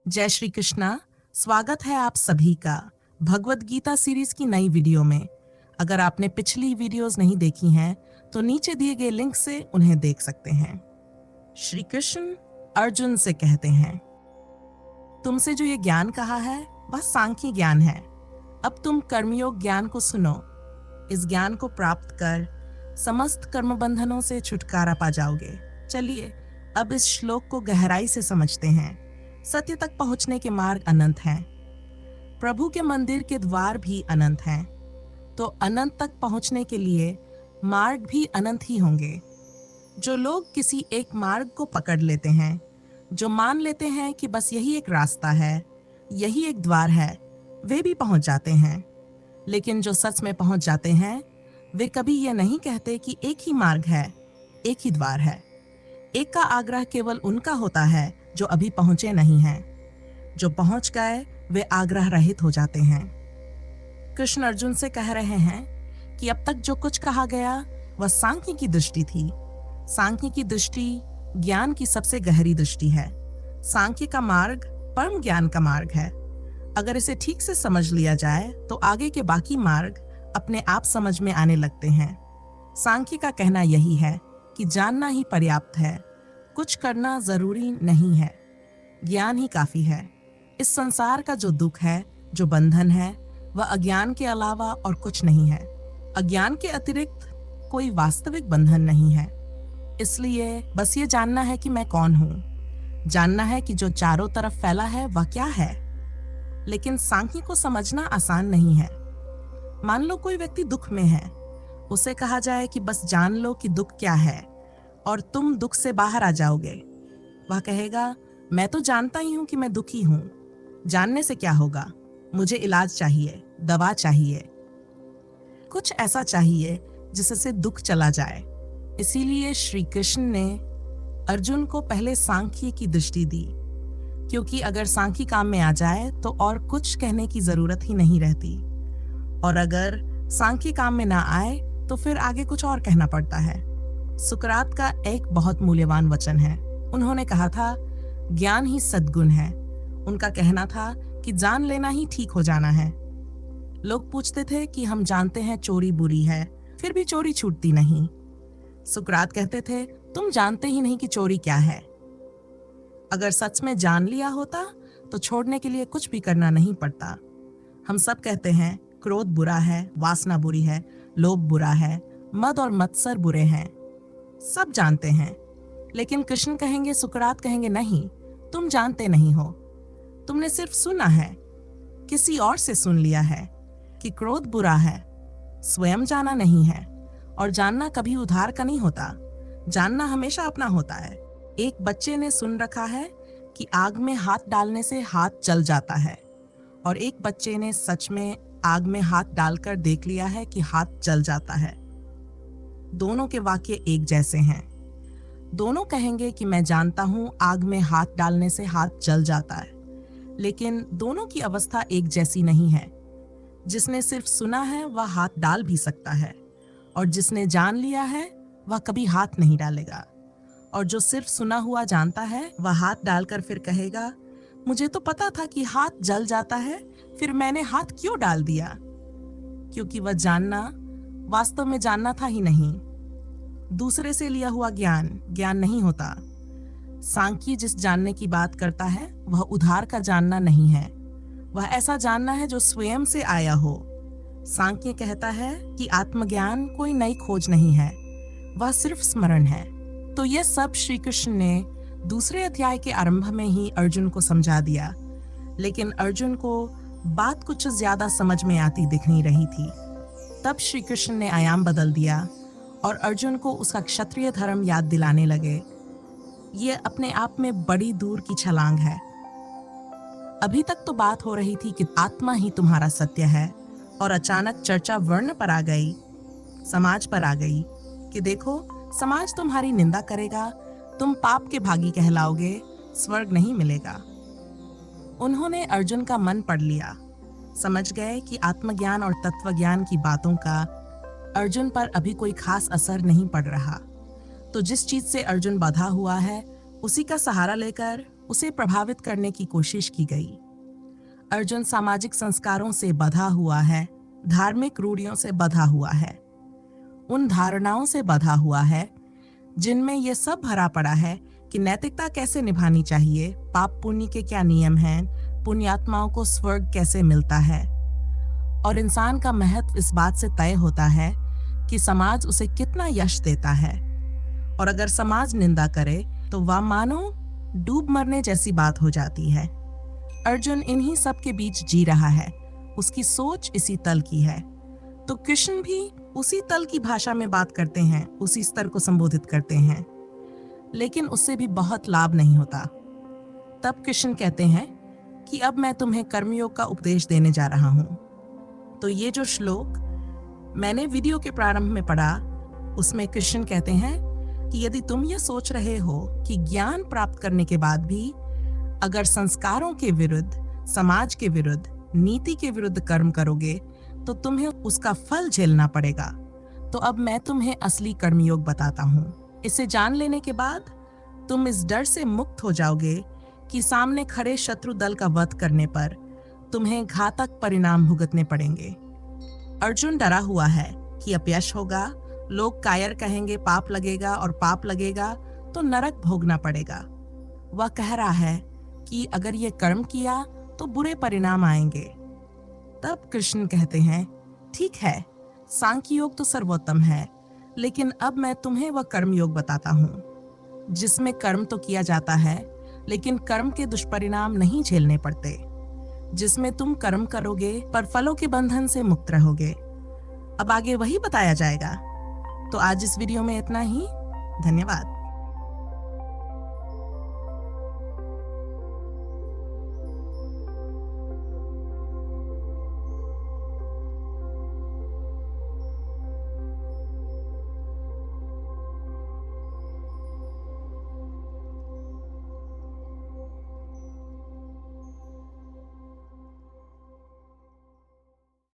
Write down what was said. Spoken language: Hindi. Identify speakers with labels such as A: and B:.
A: जय श्री कृष्णा। स्वागत है आप सभी का भगवत गीता सीरीज की नई वीडियो में। अगर आपने पिछली वीडियोस नहीं देखी हैं तो नीचे दिए गए लिंक से उन्हें देख सकते हैं। श्री कृष्ण अर्जुन से कहते हैं, तुमसे जो ये ज्ञान कहा है वह सांख्य ज्ञान है। अब तुम कर्मयोग ज्ञान को सुनो। इस ज्ञान को प्राप्त कर समस्त कर्म बंधनों से छुटकारा पा जाओगे। चलिए अब इस श्लोक को गहराई से समझते हैं। सत्य तक पहुंचने के मार्ग अनंत हैं। प्रभु के मंदिर के द्वार भी अनंत हैं। तो अनंत तक पहुंचने के लिए मार्ग भी अनंत ही होंगे। जो लोग किसी एक मार्ग को पकड़ लेते हैं, जो मान लेते हैं कि बस यही एक रास्ता है, यही एक द्वार है, वे भी पहुंच जाते हैं। लेकिन जो सच में पहुंच जाते हैं वे कभी यह नहीं कहते कि एक ही मार्ग है, एक ही द्वार है। एक का आग्रह केवल उनका होता है जो अभी पहुंचे नहीं हैं। जो पहुंच गए वे आग्रह रहित हो जाते हैं। कृष्ण अर्जुन से कह रहे हैं कि अब तक जो कुछ कहा गया वह सांख्य की दृष्टि थी। सांख्य की दृष्टि ज्ञान की सबसे गहरी दृष्टि है। सांख्य का मार्ग परम ज्ञान का मार्ग है। अगर इसे ठीक से समझ लिया जाए तो आगे के बाकी मार्ग अपने आप समझ में आने लगते हैं। सांख्य का कहना यही है कि जानना ही पर्याप्त है, कुछ करना जरूरी नहीं है, ज्ञान ही काफी है। इस संसार का जो दुख है, जो बंधन है, वह अज्ञान के अलावा और कुछ नहीं है। अज्ञान के अतिरिक्त कोई वास्तविक बंधन नहीं है। इसलिए बस ये जानना है कि मैं कौन हूँ, जानना है कि जो चारों तरफ फैला है वह क्या है। लेकिन सांख्य को समझना आसान नहीं है। मान लो कोई व्यक्ति दुख में है, उसे कहा जाए कि बस जान लो कि दुख क्या है और तुम दुख से बाहर आ जाओगे। वह कहेगा, मैं तो जानता ही हूं कि मैं दुखी हूं, जानने से क्या होगा, मुझे इलाज चाहिए, दवा चाहिए, कुछ ऐसा चाहिए जिससे दुख चला जाए। इसीलिए श्री कृष्ण ने अर्जुन को पहले सांख्य की दृष्टि दी, क्योंकि अगर सांख्य काम में आ जाए तो और कुछ कहने की जरूरत ही नहीं रहती, और अगर सांख्य काम में ना आए तो फिर आगे कुछ और कहना पड़ता है। सुकरात का एक बहुत मूल्यवान वचन है। उन्होंने कहा था, ज्ञान ही सद्गुण है। उनका कहना था कि जान लेना ही ठीक हो जाना है। लोग पूछते थे कि हम जानते हैं चोरी बुरी है, फिर भी चोरी छूटती नहीं। सुकरात कहते थे, तुम जानते ही नहीं कि चोरी क्या है। अगर सच में जान लिया होता तो छोड़ने के लिए कुछ भी करना नहीं पड़ता। हम सब कहते हैं क्रोध बुरा है, वासना बुरी है, लोभ बुरा है, मद और मत्सर बुरे हैं, सब जानते हैं। लेकिन कृष्ण कहेंगे, सुकरात कहेंगे, नहीं, तुम जानते नहीं हो। तुमने सिर्फ सुना है, किसी और से सुन लिया है कि क्रोध बुरा है, स्वयं जाना नहीं है। और जानना कभी उधार का नहीं होता, जानना हमेशा अपना होता है। एक बच्चे ने सुन रखा है कि आग में हाथ डालने से हाथ जल जाता है, और एक बच्चे ने सच में आग में हाथ डालकर देख लिया है कि हाथ जल जाता है। दोनों के वाक्य एक जैसे हैं। दोनों कहेंगे कि मैं जानता हूं आग में हाथ डालने से हाथ जल जाता है, लेकिन दोनों की अवस्था एक जैसी नहीं है। जिसने सिर्फ सुना है वह हाथ डाल भी सकता है, और जिसने जान लिया है वह कभी हाथ नहीं डालेगा। और जो सिर्फ सुना हुआ जानता है वह हाथ डालकर फिर कहेगा, मुझे तो पता था कि हाथ जल जाता है, फिर मैंने हाथ क्यों डाल दिया? क्योंकि वह जानना वास्तव में जानना था ही नहीं। दूसरे से लिया हुआ ज्ञान ज्ञान नहीं होता। सांख्य जिस जानने की बात करता है वह उधार का जानना नहीं है, वह ऐसा जानना है जो स्वयं से आया हो। सांख्य कहता है कि आत्मज्ञान कोई नई खोज नहीं है, वह सिर्फ स्मरण है। तो यह सब श्री कृष्ण ने दूसरे अध्याय के आरंभ में ही अर्जुन को समझा दिया, लेकिन अर्जुन को बात कुछ ज्यादा समझ में आती दिख नहीं रही थी। तब श्री कृष्ण ने आयाम बदल दिया और अर्जुन को उसका क्षत्रिय धर्म याद दिलाने लगे। ये अपने आप में बड़ी दूर की छलांग है। अभी तक तो बात हो रही थी कि आत्मा ही तुम्हारा सत्य है, और अचानक चर्चा वर्ण पर आ गई, समाज पर आ गई कि देखो समाज तुम्हारी निंदा करेगा, तुम पाप के भागी कहलाओगे, स्वर्ग नहीं मिलेगा। उन्होंने अर्जुन का मन पढ़ लिया, समझ गए कि आत्मज्ञान और तत्वज्ञान की बातों का अर्जुन पर अभी कोई खास असर नहीं पड़ रहा। तो जिस चीज से अर्जुन बंधा हुआ है उसी का सहारा लेकर उसे प्रभावित करने की कोशिश की गई। अर्जुन सामाजिक संस्कारों से बंधा हुआ है, धार्मिक रूढ़ियों से बंधा हुआ है, उन धारणाओं से बंधा हुआ है जिनमें यह सब भरा पड़ा है कि नैतिकता कैसे निभानी चाहिए, पाप पुण्य के क्या नियम हैं, पुण्यात्माओं को स्वर्ग कैसे मिलता है। और इंसान का महत्व इस बात से तय होता है कि समाज उसे कितना यश देता है, और अगर समाज निंदा करे तो वह मानो डूब मरने जैसी बात हो जाती है। अर्जुन इन्हीं सब के बीच जी रहा है, उसकी सोच इसी तल की है। तो कृष्ण भी उसी तल की भाषा में बात करते हैं, उसी स्तर को संबोधित करते हैं, लेकिन उससे भी बहुत लाभ नहीं होता। तब कृष्ण कहते हैं कि अब मैं तुम्हें कर्मयोग का उपदेश देने जा रहा हूं। तो ये जो श्लोक मैंने वीडियो के प्रारंभ में पढ़ा, उसमें कृष्ण कहते हैं कि यदि तुम ये सोच रहे हो कि ज्ञान प्राप्त करने के बाद भी अगर संस्कारों के विरुद्ध, समाज के विरुद्ध, नीति के विरुद्ध कर्म करोगे तो तुम्हें उसका फल झेलना पड़ेगा। तो अब मैं तुम्हें असली कर्मयोग बताता हूँ। इसे जान लेने के बाद तुम इस डर से मुक्त हो जाओगे कि सामने खड़े शत्रु दल का वध करने पर तुम्हें घातक परिणाम भुगतने पड़ेंगे। अर्जुन डरा हुआ है कि अपयश होगा, लोग कायर कहेंगे, पाप लगेगा, और पाप लगेगा तो नरक भोगना पड़ेगा। वह कह रहा है कि अगर ये कर्म किया तो बुरे परिणाम आएंगे। तब कृष्ण कहते हैं, ठीक है, सांख्य योग तो सर्वोत्तम है, लेकिन अब मैं तुम्हें वह कर्म योग बताता हूँ जिसमें कर्म तो किया जाता है लेकिन कर्म के दुष्परिणाम नहीं झेलने पड़ते, जिसमें तुम कर्म करोगे पर फलों के बंधन से मुक्त रहोगे। अब आगे वही बताया जाएगा। तो आज इस वीडियो में इतना ही। धन्यवाद।